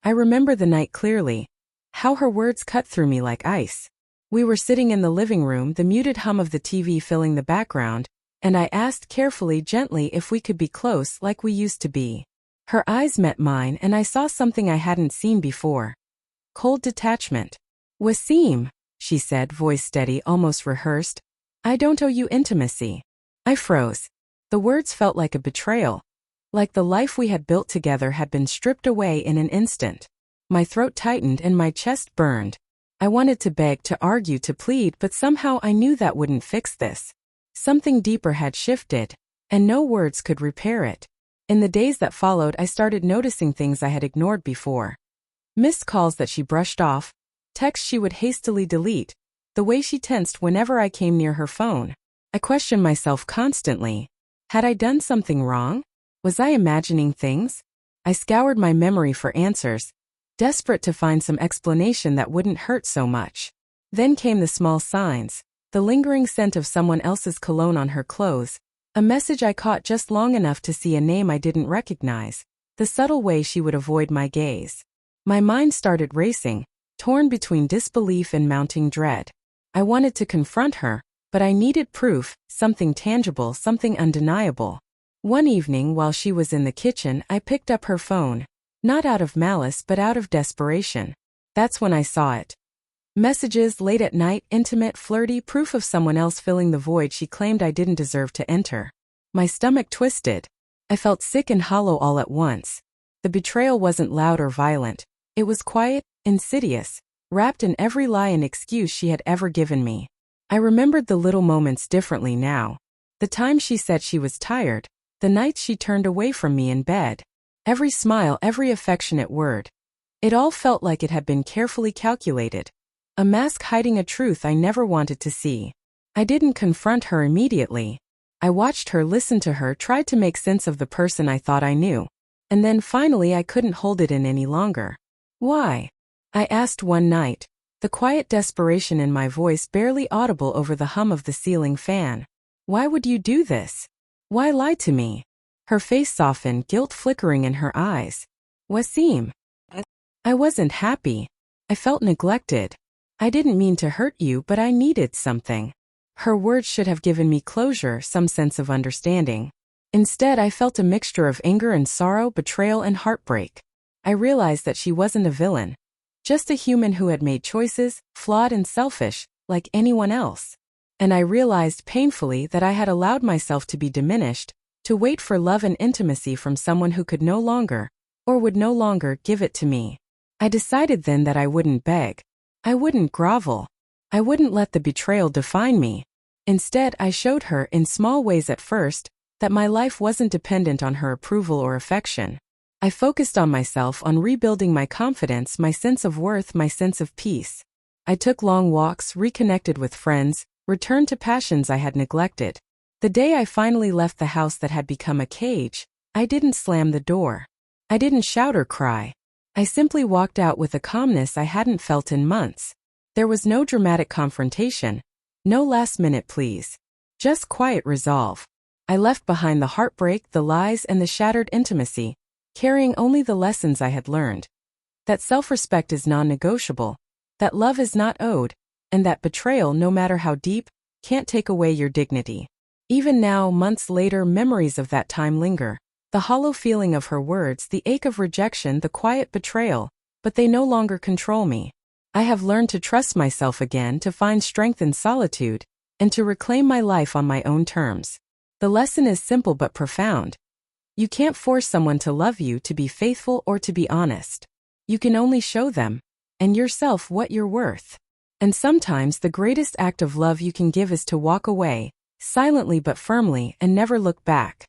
I remember the night clearly. How her words cut through me like ice. We were sitting in the living room, the muted hum of the TV filling the background, and I asked carefully, gently, if we could be close like we used to be. Her eyes met mine and I saw something I hadn't seen before. Cold detachment. "Wasim," she said, voice steady, almost rehearsed. "I don't owe you intimacy." I froze. The words felt like a betrayal. Like the life we had built together had been stripped away in an instant. My throat tightened and my chest burned. I wanted to beg, to argue, to plead, but somehow I knew that wouldn't fix this. Something deeper had shifted, and no words could repair it. In the days that followed, I started noticing things I had ignored before. Missed calls that she brushed off, texts she would hastily delete, the way she tensed whenever I came near her phone. I questioned myself constantly. Had I done something wrong? Was I imagining things? I scoured my memory for answers, desperate to find some explanation that wouldn't hurt so much. Then came the small signs, the lingering scent of someone else's cologne on her clothes, a message I caught just long enough to see a name I didn't recognize, the subtle way she would avoid my gaze. My mind started racing, torn between disbelief and mounting dread. I wanted to confront her, but I needed proof, something tangible, something undeniable. One evening while she was in the kitchen, I picked up her phone. Not out of malice but out of desperation. That's when I saw it. Messages late at night, intimate, flirty, proof of someone else filling the void she claimed I didn't deserve to enter. My stomach twisted. I felt sick and hollow all at once. The betrayal wasn't loud or violent. It was quiet, insidious, wrapped in every lie and excuse she had ever given me. I remembered the little moments differently now. The time she said she was tired, the nights she turned away from me in bed. Every smile, every affectionate word. It all felt like it had been carefully calculated. A mask hiding a truth I never wanted to see. I didn't confront her immediately. I watched her, listened to her, tried to make sense of the person I thought I knew. And then finally I couldn't hold it in any longer. "Why?" I asked one night, the quiet desperation in my voice barely audible over the hum of the ceiling fan. "Why would you do this? Why lie to me?" Her face softened, guilt flickering in her eyes. "Wasim, I wasn't happy. I felt neglected. I didn't mean to hurt you, but I needed something." Her words should have given me closure, some sense of understanding. Instead, I felt a mixture of anger and sorrow, betrayal and heartbreak. I realized that she wasn't a villain. Just a human who had made choices, flawed and selfish, like anyone else. And I realized painfully that I had allowed myself to be diminished, to wait for love and intimacy from someone who could no longer, or would no longer, give it to me. I decided then that I wouldn't beg. I wouldn't grovel. I wouldn't let the betrayal define me. Instead, I showed her, in small ways at first, that my life wasn't dependent on her approval or affection. I focused on myself, on rebuilding my confidence, my sense of worth, my sense of peace. I took long walks, reconnected with friends, returned to passions I had neglected. The day I finally left the house that had become a cage, I didn't slam the door. I didn't shout or cry. I simply walked out with a calmness I hadn't felt in months. There was no dramatic confrontation, no last-minute pleas. Just quiet resolve. I left behind the heartbreak, the lies, and the shattered intimacy, carrying only the lessons I had learned. That self-respect is non-negotiable, that love is not owed, and that betrayal, no matter how deep, can't take away your dignity. Even now, months later, memories of that time linger. The hollow feeling of her words, the ache of rejection, the quiet betrayal, but they no longer control me. I have learned to trust myself again, to find strength in solitude, and to reclaim my life on my own terms. The lesson is simple but profound. You can't force someone to love you, to be faithful, or to be honest. You can only show them, and yourself, what you're worth. And sometimes the greatest act of love you can give is to walk away, silently but firmly, and never look back.